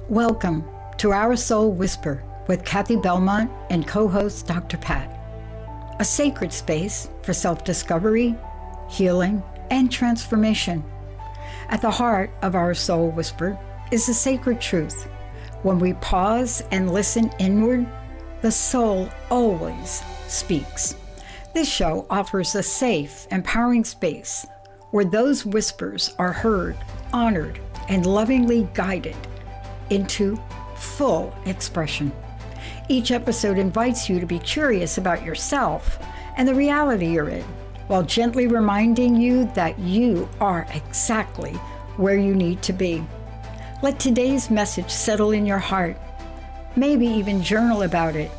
Welcome to Our Soul Whisper with Cathi Belmont and co-host Dr. Pat, a sacred space for self-discovery, healing, and transformation. At the heart of Our Soul Whisper is a sacred truth. When we pause and listen inward, the soul always speaks. This show offers a safe, empowering space where those whispers are heard, honored, and lovingly guided into full expression. Each episode invites you to be curious about yourself and the reality you're in, while gently reminding you that you are exactly where you need to be. Let today's message settle in your heart. Maybe even journal about it.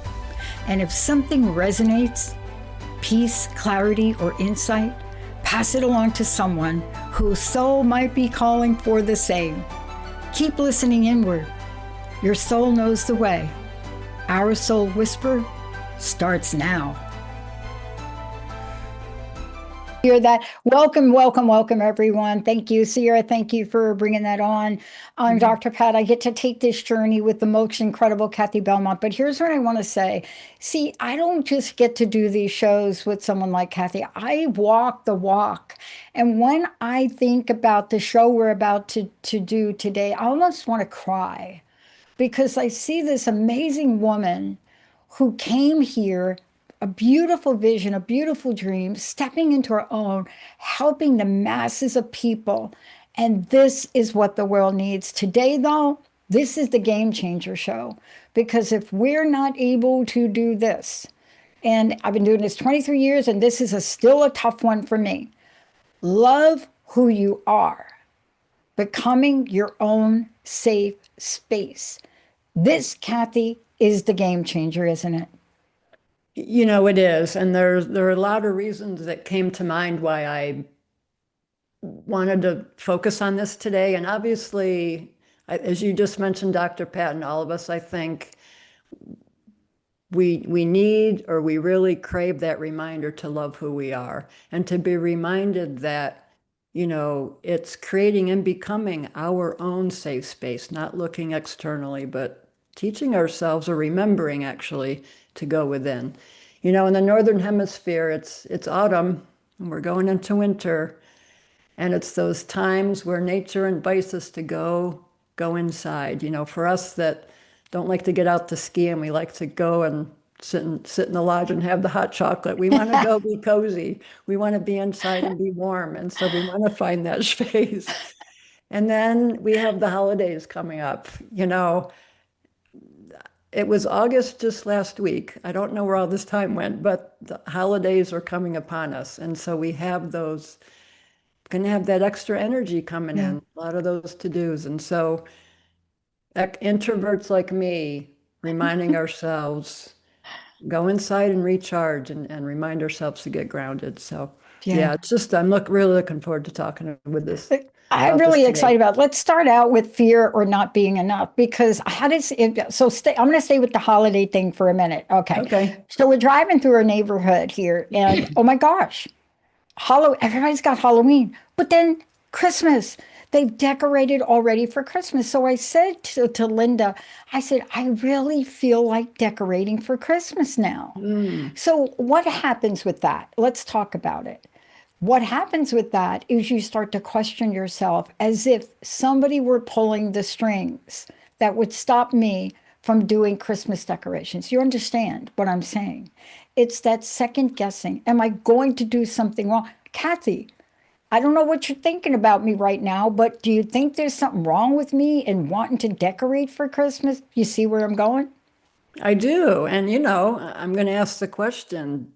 And if something resonates, peace, clarity, or insight, pass it along to someone whose soul might be calling for the same. Keep listening inward. Your soul knows the way. Our Soul Whisper starts now. Hear that? Welcome, everyone. Thank you, Sierra. Thank you for bringing that on. I'm Dr. Pat. I get to take this journey with the most incredible Cathi Belmont. But here's what I want to say. See, I don't just get to do these shows with someone like Cathi. I walk the walk. And when I think about the show we're about to do today, I almost want to cry because I see this amazing woman who came here, a beautiful vision, a beautiful dream, stepping into her own, helping the masses of people. And this is what the world needs. Today, though, this is the Game Changer show. Because if we're not able to do this, and I've been doing this 23 years, and this is still a tough one for me. Love who you are, becoming your own safe space. This, Cathi, is the game changer, isn't it? You know, it is. And there are a lot of reasons that came to mind why I wanted to focus on this today. And obviously, as you just mentioned, Dr. Pat, and all of us, I think we need, or we really crave, that reminder to love who we are and to be reminded that, you know, it's creating and becoming our own safe space, not looking externally, but teaching ourselves, or remembering actually, to go within. You know, in the Northern Hemisphere, it's autumn and we're going into winter. And it's those times where nature invites us to go inside. You know, for us that don't like to get out to ski and we like to go and sit in the lodge and have the hot chocolate, we want to go be cozy. We want to be inside and be warm. And so we want to find that space. And then we have the holidays coming up. You know, it was August just last week. I don't know where all this time went, but the holidays are coming upon us. And so we have those, going to have that extra energy coming in, a lot of those to-dos. And so introverts like me, reminding ourselves, go inside and recharge and remind ourselves to get grounded. So yeah, it's just, I'm really looking forward to talking with this. I'm really excited about it. Let's start out with fear or not being enough, because I'm going to stay with the holiday thing for a minute. Okay. So we're driving through our neighborhood here and oh my gosh, everybody's got Halloween, but then Christmas, they've decorated already for Christmas. So I said to Linda, I said, I really feel like decorating for Christmas now. So what happens with that? Let's talk about it. What happens with that is you start to question yourself as if somebody were pulling the strings that would stop me from doing Christmas decorations. You understand what I'm saying? It's that second guessing. Am I going to do something wrong? Cathi, I don't know what you're thinking about me right now, but do you think there's something wrong with me in wanting to decorate for Christmas? You see where I'm going? I do. And, you know, I'm going to ask the question.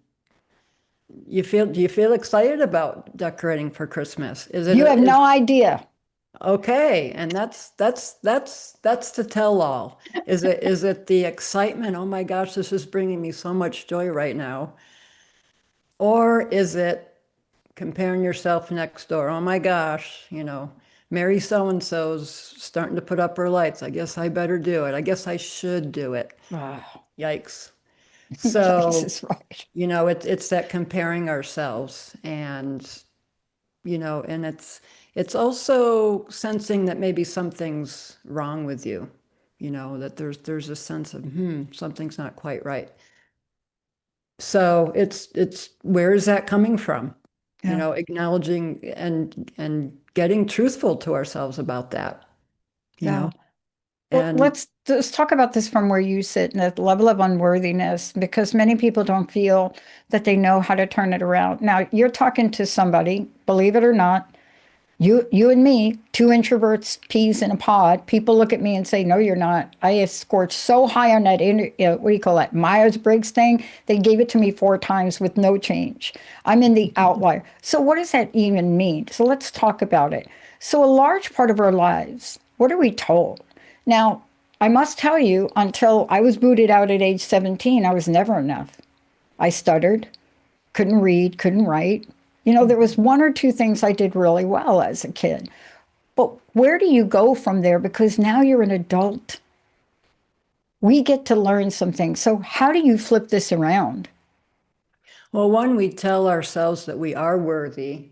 Do you feel excited about decorating for Christmas? You have no idea. Okay, and that's the tell all. Is it the excitement? Oh my gosh, this is bringing me so much joy right now. Or is it comparing yourself next door? Oh my gosh, you know, Mary so-and-so's starting to put up her lights. I guess I better do it. I guess I should do it. Yikes. So, right. You know, it's that comparing ourselves, and, you know, and it's also sensing that maybe something's wrong with you. that there's a sense of, something's not quite right. So it's where is that coming from? Yeah. Acknowledging and getting truthful to ourselves about that, you Yeah. know, Well, and let's talk about this from where you sit and the level of unworthiness, because many people don't feel that they know how to turn it around. Now, you're talking to somebody, believe it or not, you and me, two introverts, peas in a pod. People look at me and say, "No, you're not." I have scored so high on that, what do you call that, Myers-Briggs thing? They gave it to me 4 times with no change. I'm in the outlier. So what does that even mean? So let's talk about it. So a large part of our lives, what are we told? Now, I must tell you, until I was booted out at age 17, I was never enough. I stuttered, couldn't read, couldn't write. There was 1 or 2 things I did really well as a kid. But where do you go from there? Because now you're an adult. We get to learn some things. So, how do you flip this around? well, one, we tell ourselves that we are worthy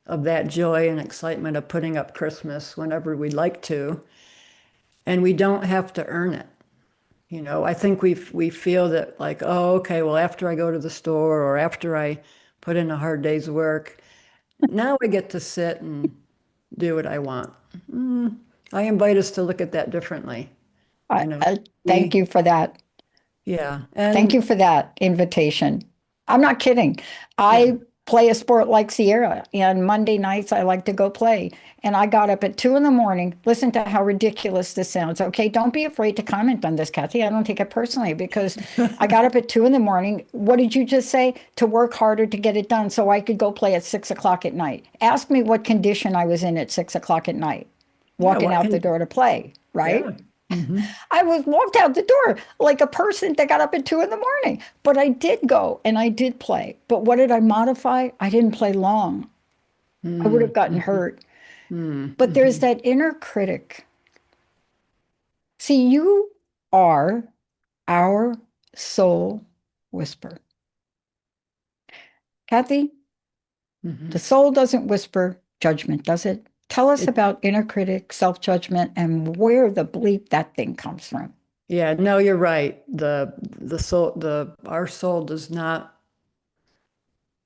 of that joy and excitement of putting up Christmas whenever we'd like to, and we don't have to earn it. I think we feel that, like, oh, okay, well, after I go to the store or after I put in a hard day's work, now I get to sit and do what I want. I invite us to look at that differently. I, You know, I thank we, you for that. yeah, Thank you and for that invitation. I'm not kidding. yeah, I play a sport like Sierra, and Monday nights I like to go play. And I got up at 2 in the morning. Listen to how ridiculous this sounds. Okay, don't be afraid to comment on this, Cathi. I don't take it personally because I got up at 2 in the morning. What did you just say? To work harder to get it done so I could go play at 6 o'clock at night. Ask me what condition I was in at 6 o'clock at night, yeah, walking out the door to play, right? yeah. Hmm. I was walked out the door like a person that got up at 2 in the morning. But I did go and I did play. But what did I modify? I didn't play long. I would have gotten Mm-hmm. hurt. But there's Mm-hmm. that inner critic. See, you are our soul whisper. Cathi, Hmm. the soul doesn't whisper judgment, does it? Tell us It, about inner critic, self-judgment, and where the bleep that thing comes from. yeah, no, you're right. The soul, our soul does not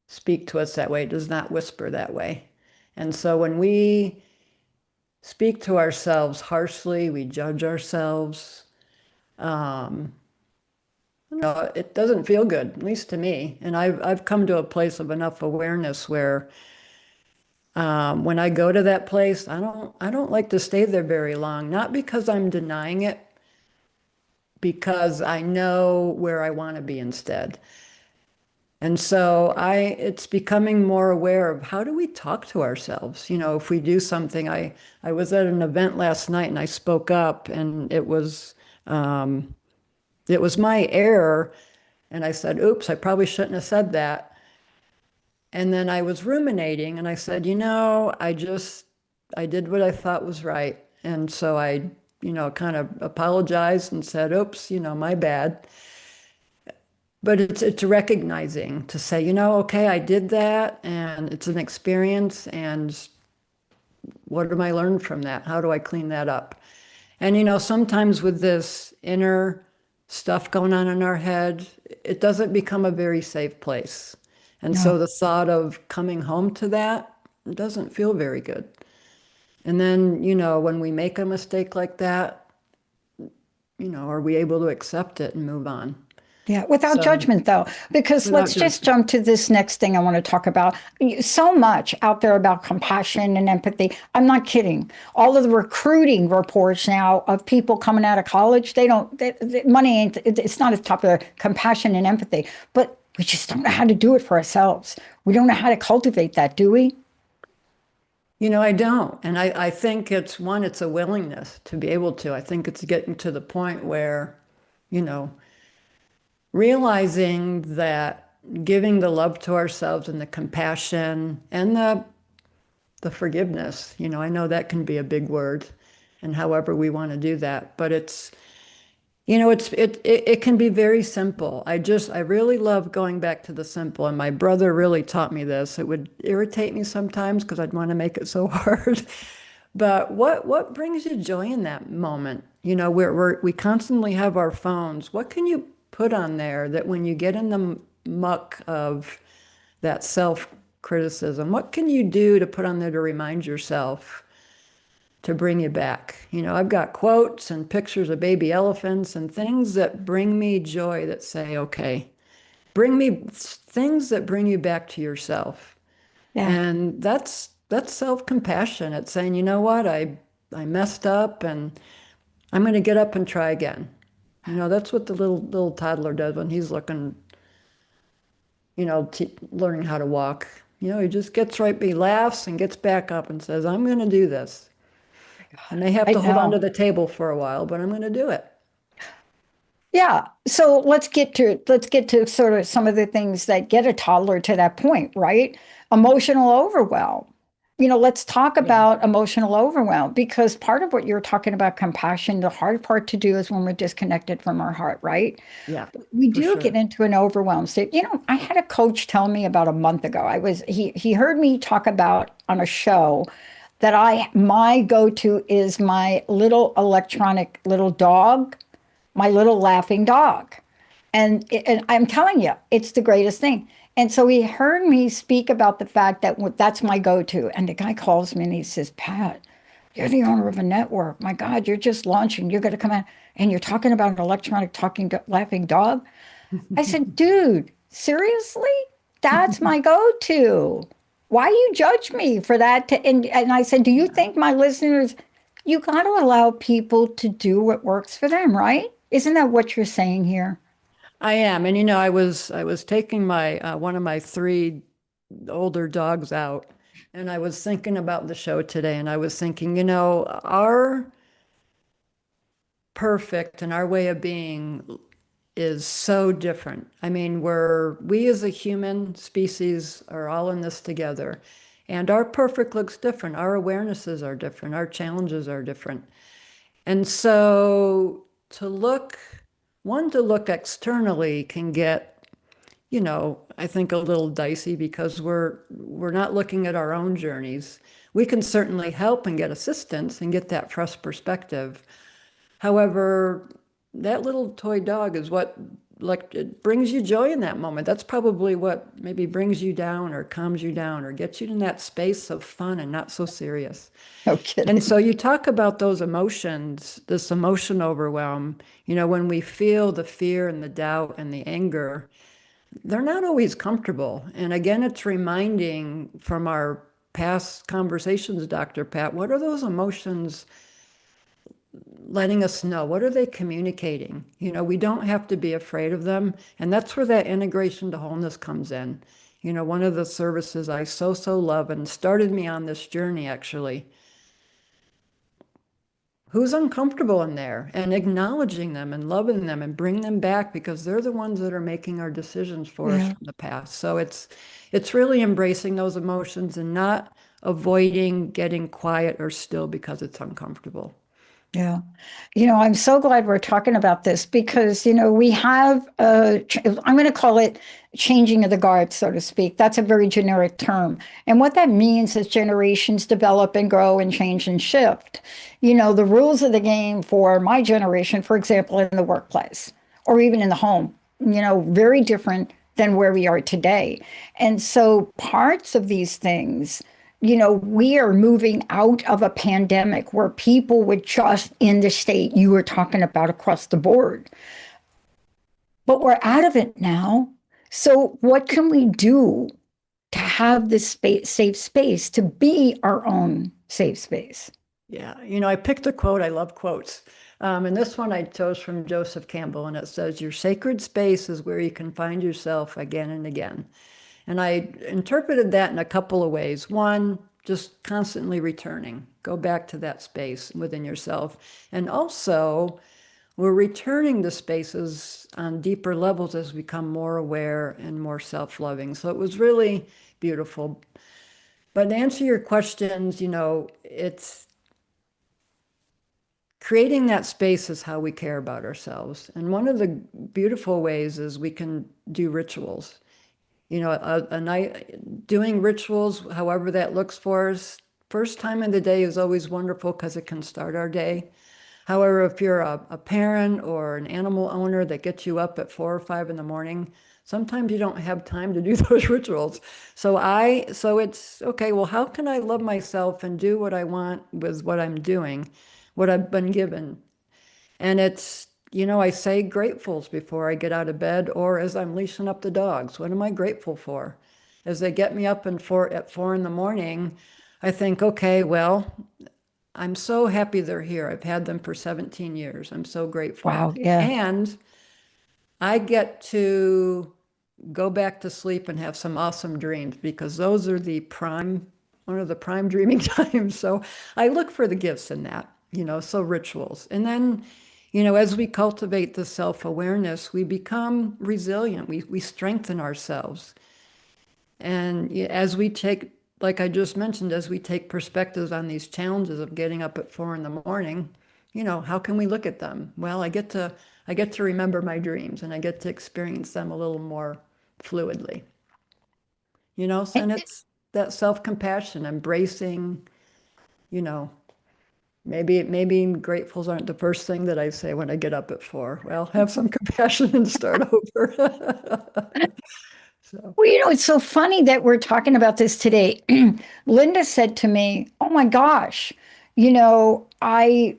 speak to us that way. It does not whisper that way. And so when we speak to ourselves harshly, we judge ourselves. Um, it doesn't feel good, at least to me. And I've come to a place of enough awareness where when I go to that place, I don't like to stay there very long. Not because I'm denying it, because I know where I want to be instead. And so it's becoming more aware of how do we talk to ourselves? If we do something, I was at an event last night and I spoke up and it was my error. And I said, oops, I probably shouldn't have said that. And then I was ruminating and I said, I did what I thought was right. And so I, kind of apologized and said, oops, my bad. But it's recognizing to say, okay, I did that and it's an experience, and what am I learned from that? How do I clean that up? And sometimes with this inner stuff going on in our head, it doesn't become a very safe place. And so No. the thought of coming home to that doesn't feel very good. And then, when we make a mistake like that, are we able to accept it and move on? Yeah, without So judgment, though, because without let's just judgment. jump to this next thing I want to talk about. So much out there about compassion and empathy. I'm not kidding. All of the recruiting reports now of people coming out of college, money ain't, it's not as popular, compassion and empathy, but we just don't know how to do it for ourselves. We don't know how to cultivate that, do we? I don't. And I think it's a willingness to be able to. I think it's getting to the point where, you know, realizing that giving the love to ourselves and the compassion and the forgiveness, I know that can be a big word and however we want to do that, but it can be very simple. I really love going back to the simple, and my brother really taught me this. It would irritate me sometimes because I'd want to make it so hard. But what brings you joy in that moment? You know, we constantly have our phones. What can you put on there that when you get in the muck of that self-criticism, what can you do to put on there to remind yourself to bring you back? You know, I've got quotes and pictures of baby elephants and things that bring me joy that say, okay, bring me things that bring you back to yourself. Yeah. And that's self-compassion. It's saying, you know what, I messed up and I'm going to get up and try again. You know, that's what the little toddler does when he's looking, you know, learning how to walk. You know, he just gets right, he laughs and gets back up and says, I'm going to do this. I may have I to hold onto know. the table for a while, but I'm going to do it. Yeah. So let's get to sort of some of the things that get a toddler to that point, right? Emotional overwhelm. Let's talk Yeah. about emotional overwhelm because part of what you're talking about compassion, the hard part to do is when we're disconnected from our heart, right? Yeah, We for do get sure. into an overwhelm state. I had a coach tell me about a month ago. He heard me talk about on a show that my go-to is my little electronic little dog, my little laughing dog. And I'm telling you, it's the greatest thing. And so he heard me speak about the fact that that's my go-to. And the guy calls me and he says, Pat, you're the owner of a network. My God, you're just launching. You're going to come out and you're talking about an electronic talking, laughing dog. I said, dude, seriously? That's my go-to. Why you judge me for that? And I said, do you think my listeners, you got to allow people to do what works for them, right? Isn't that what you're saying here? I am. And you know, I was taking my one of my three older dogs out, and I was thinking about the show today, and I was thinking, you know, our perfect and our way of being is so different. I mean, we as a human species are all in this together, and our perfect looks different. Our awarenesses are different. Our challenges are different. And so to look externally can get, you know, I think a little dicey because we're not looking at our own journeys. We can certainly help and get assistance and get that fresh perspective. However, that little toy dog is what, like, it brings you joy in that moment. That's probably what maybe brings you down or calms you down or gets you in that space of fun and not so serious. No And so kidding. you talk about those emotions, this emotion overwhelm, you know, when we feel the fear and the doubt and the anger, they're not always comfortable. And again, it's reminding from our past conversations, Dr. Pat, what are those emotions letting us know? What are they communicating? You know, we don't have to be afraid of them. And that's where that integration to wholeness comes in. You know, one of the services I so love and started me on this journey actually, who's uncomfortable in there, and acknowledging them and loving them and bring them back because they're the ones that are making our decisions for us Yeah. from the past. So it's really embracing those emotions and not avoiding getting quiet or still because it's uncomfortable. Yeah. I'm so glad we're talking about this because, we have, I'm going to call it changing of the guard, so to speak. That's a very generic term. And what that means is generations develop and grow and change and shift. The rules of the game for my generation, for example, in the workplace or even in the home, very different than where we are today. And so parts of these things, we are moving out of a pandemic where people were just in the state you were talking about across the board. But we're out of it now. So, what can we do to have this safe space, to be our own safe space? Yeah, you know, I picked a quote. I love quotes. And this one I chose from Joseph Campbell, and it says, your sacred space is where you can find yourself again and again. And I interpreted that in a couple of ways. One, just constantly returning, go back to that space within yourself. And also, we're returning to spaces on deeper levels as we become more aware and more self-loving. So it was really beautiful. But to answer your questions, you know, it's creating that space is how we care about ourselves. And one of the beautiful ways is we can do rituals. You know, a night doing rituals, however that looks for us, first time of the day is always wonderful because it can start our day. However, if you're a parent or an animal owner that gets you up at 4 or 5 in the morning, sometimes you don't have time to do those rituals. So it's okay, well, how can I love myself and do what I want with what I'm doing, what I've been given? And I say gratefuls before I get out of bed or as I'm leashing up the dogs. What am I grateful for? As they get me up at 4 in the morning, I think, okay, well, I'm so happy they're here. I've had them for 17 years. I'm so grateful. Wow. Yeah. And I get to go back to sleep and have some awesome dreams because those are one of the prime dreaming times. So I look for the gifts in that, so rituals. And then, as we cultivate the self-awareness, we become resilient. We strengthen ourselves. And as we take, like I just mentioned, as we take perspectives on these challenges of getting up at 4 in the morning, how can we look at them? Well, I get to remember my dreams and I get to experience them a little more fluidly. And it's that self-compassion, embracing, you know, maybe gratefuls aren't the first thing that I say when I get up at 4. Well, have some compassion and start over. So. Well, it's so funny that we're talking about this today. Linda said to me, "Oh my gosh, I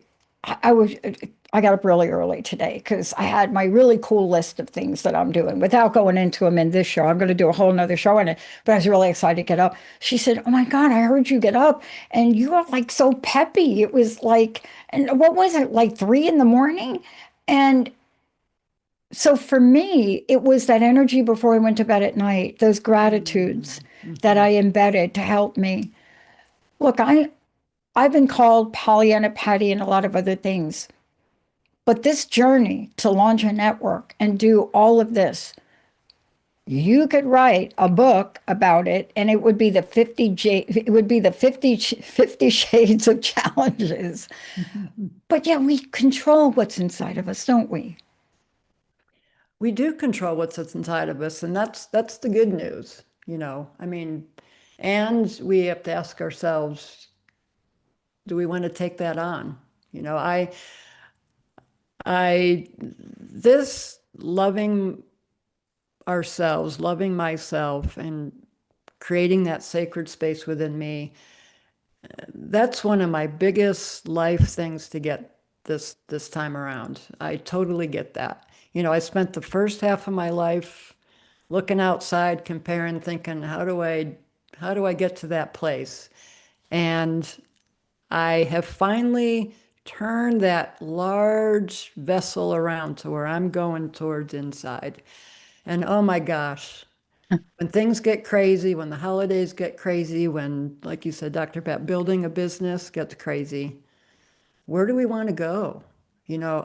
got up really early today because I had my really cool list of things that I'm doing without going into them in this show. I'm going to do a whole nother show on it, but I was really excited to get up." She said, "Oh my God, I heard you get up and you are like so peppy." It was like, and what was it, like 3 in the morning? And so for me, it was that energy before I went to bed at night, those gratitudes that Mhm. I embedded to help me. Look, I've been called Pollyanna Patty and a lot of other things, but this journey to launch a network and do all of this, you could write a book about it and it would be the 50 shades of challenges. But yeah, we control what's inside of us, don't we? We do control what's inside of us, and that's the good news. I mean, and we have to ask ourselves, do we want to take that on? You know, this loving ourselves, loving myself, and creating that sacred space within me, that's one of my biggest life things to get this time around. I totally get that. I spent the first half of my life looking outside, comparing, thinking, how do I get to that place? And I have finally turned that large vessel around to where I'm going towards inside. And oh my gosh, when things get crazy, when the holidays get crazy, when, like you said, Dr. Pat, building a business gets crazy, where do we want to go?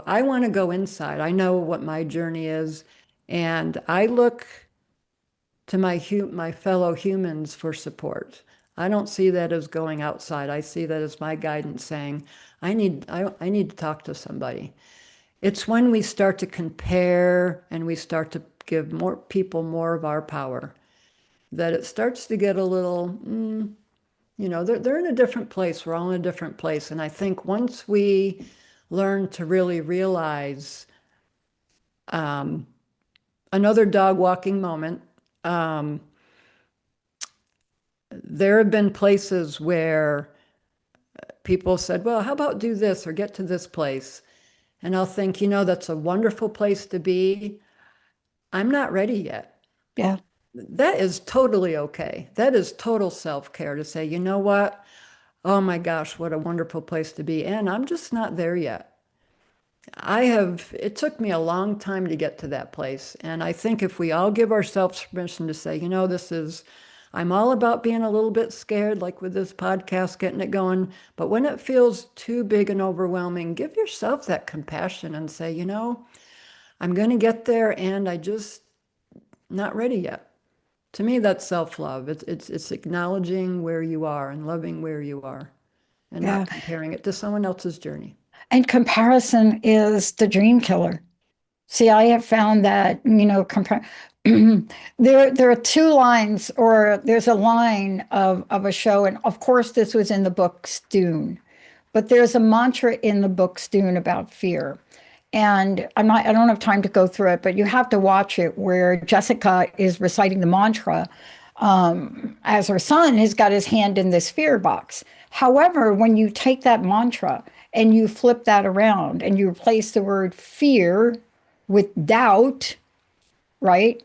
I want to go inside. I know what my journey is, and I look to my fellow humans for support. I don't see that as going outside. I see that as my guidance saying, I need to talk to somebody. It's when we start to compare and we start to give more people more of our power that it starts to get a little, they're in a different place. We're all in a different place. And I think once we learn to really realize another dog walking moment, um, there have been places where people said, well, how about do this or get to this place? And I'll think, that's a wonderful place to be. I'm not ready yet. Yeah. That is totally okay. That is total self-care to say, you know what? Oh my gosh, what a wonderful place to be. And I'm just not there yet. It took me a long time to get to that place. And I think if we all give ourselves permission to say, I'm all about being a little bit scared, like with this podcast, getting it going. But when it feels too big and overwhelming, give yourself that compassion and say, I'm going to get there and I just not ready yet. To me, that's self-love. It's acknowledging where you are and loving where you are and Yeah. not comparing it to someone else's journey. And comparison is the dream killer. See, I have found that, There are two lines, or there's a line of a show, and of course this was in the book Dune, but there's a mantra in the book Dune about fear. And I don't have time to go through it, but you have to watch it where Jessica is reciting the mantra as her son has got his hand in this fear box. However, when you take that mantra and you flip that around and you replace the word fear with doubt, right?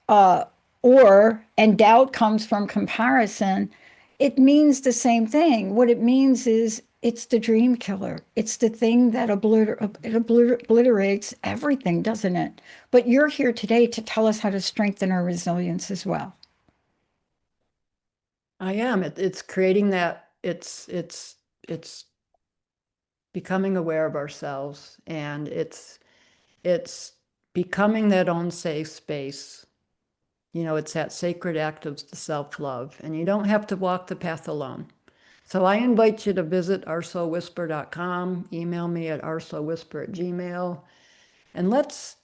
And doubt comes from comparison, it means the same thing. What it means is it's the dream killer. It's the thing that obliterates everything, doesn't it? But you're here today to tell us how to strengthen our resilience as well. I am. It's creating that. It's becoming aware of ourselves, and it's becoming that own safe space. It's that sacred act of self-love, and you don't have to walk the path alone. So I invite you to visit OurSoulWhisper.com, email me at OurSoulWhisper@gmail, and let's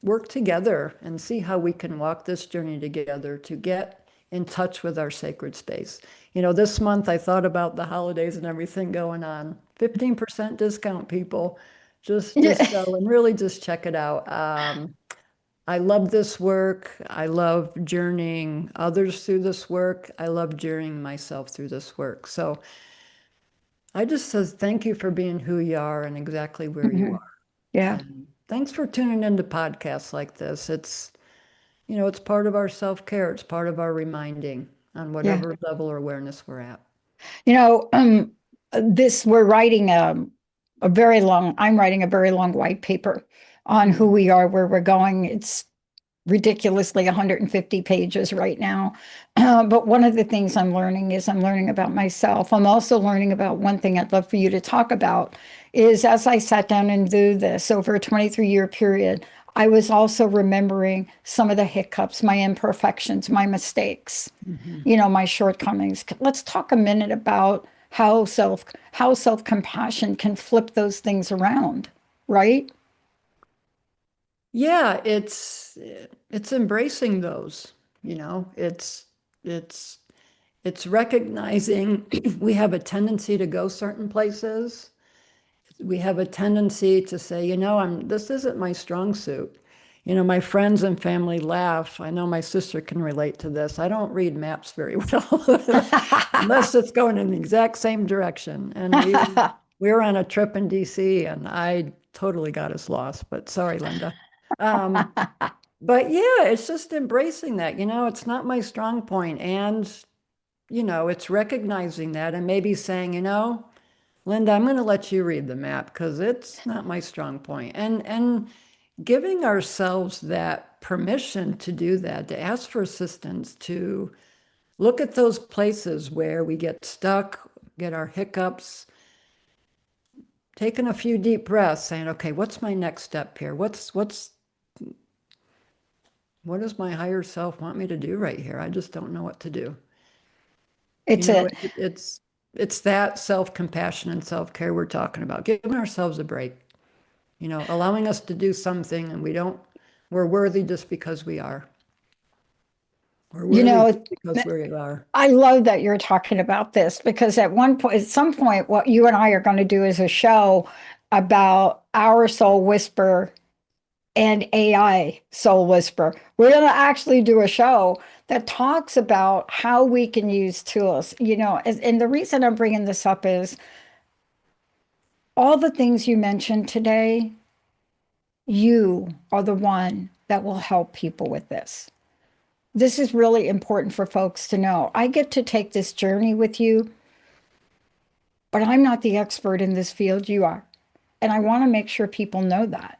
work together and see how we can walk this journey together to get in touch with our sacred space. This month I thought about the holidays and everything going on. 15% discount, people. Just go and really just check it out. I love this work. I love journeying others through this work. I love journeying myself through this work. So I just says thank you for being who you are and exactly where you are. Yeah. And thanks for tuning into podcasts like this. It's part of our self-care. It's part of our reminding on Yeah. whatever level of awareness we're at. You know, we're writing I'm writing a very long white paper on who we are, where we're going. It's ridiculously 150 pages right now. But one of the things I'm learning is I'm learning about myself. I'm also learning about one thing I'd love for you to talk about is as I sat down and do this over a 23-year period, I was also remembering some of the hiccups, my imperfections, my mistakes, my shortcomings. Let's talk a minute about how self-compassion can flip those things around, right? Yeah, it's embracing those, it's recognizing we have a tendency to go certain places. We have a tendency to say, this isn't my strong suit. My friends and family laugh. I know my sister can relate to this. I don't read maps very well unless it's going in the exact same direction. And we were on a trip in DC and I totally got us lost, but sorry, Linda. But yeah, it's just embracing that, it's not my strong point. And, it's recognizing that and maybe saying, Linda, I'm going to let you read the map because it's not my strong point. And giving ourselves that permission to do that, to ask for assistance, to look at those places where we get stuck, get our hiccups, taking a few deep breaths, saying, okay, what's my next step here? What does my higher self want me to do right here? I just don't know what to do. It's It's that self-compassion and self-care we're talking about, giving ourselves a break, allowing us to do something and we're worthy just because we are. We're worthy just because we are. I love that you're talking about this because at some point, what you and I are going to do is a show about our soul whisper and AI soul whisper. We're going to actually do a show that talks about how we can use tools, and the reason I'm bringing this up is all the things you mentioned today, you are the one that will help people with this. This is really important for folks to know. I get to take this journey with you, but I'm not the expert in this field. You are. And I want to make sure people know that.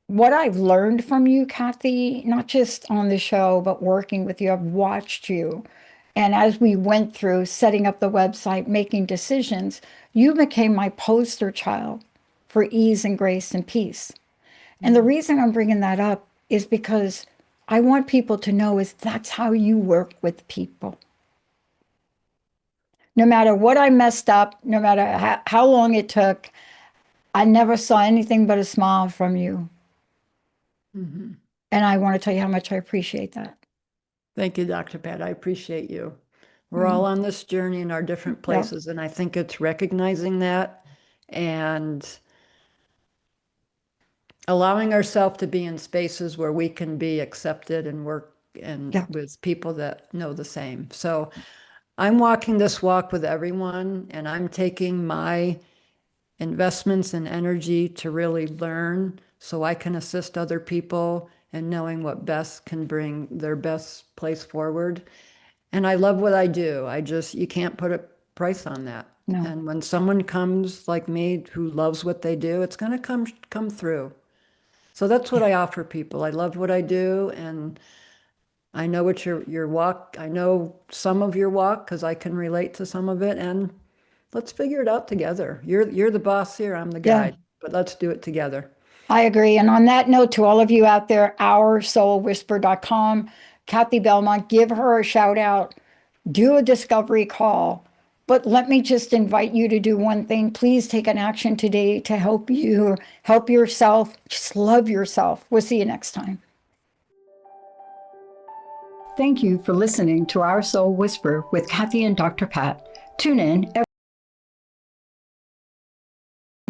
What I've learned from you, Cathi, not just on the show, but working with you, I've watched you. And as we went through setting up the website, making decisions, you became my poster child for ease and grace and peace. And the reason I'm bringing that up is because I want people to know is that's how you work with people. No matter what I messed up, no matter how long it took, I never saw anything but a smile from you. And I want to tell you how much I appreciate that. Thank you, Dr. Pat. I appreciate you. We're all on this journey in our different places, and I think it's recognizing that and allowing ourselves to be in spaces where we can be accepted and work and with people that know the same. So I'm walking this walk with everyone, and I'm taking my investments and energy to really learn so I can assist other people and knowing what best can bring their best place forward. And I love what I do. You can't put a price on that. No. And when someone comes like me who loves what they do, it's going to come through. So that's what I offer people. I love what I do, and I know what your walk, I know some of your walk because I can relate to some of it, and let's figure it out together. You're the boss here, I'm the guide, but let's do it together. I agree. And on that note, to all of you out there, OurSoulWhisper.com, Cathi Belmont, give her a shout out, do a discovery call. But let me just invite you to do one thing. Please take an action today to help you, help yourself, just love yourself. We'll see you next time. Thank you for listening to Our Soul Whisper with Cathi and Dr. Pat. Tune in every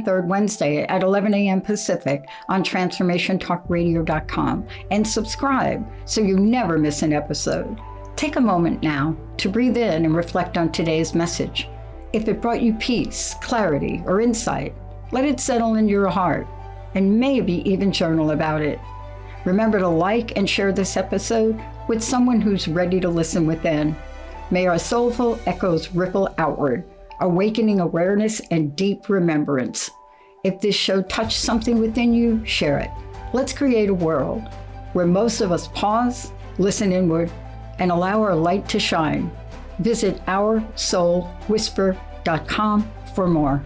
third Wednesday at 11 a.m. Pacific on transformationtalkradio.com and subscribe so you never miss an episode. Take a moment now to breathe in and reflect on today's message. If it brought you peace, clarity, or insight, let it settle in your heart and maybe even journal about it. Remember to like and share this episode with someone who's ready to listen within. May our soulful echoes ripple outward, awakening awareness and deep remembrance. If this show touched something within you, share it. Let's create a world where most of us pause, listen inward, and allow our light to shine. Visit OurSoulWhisper.com for more.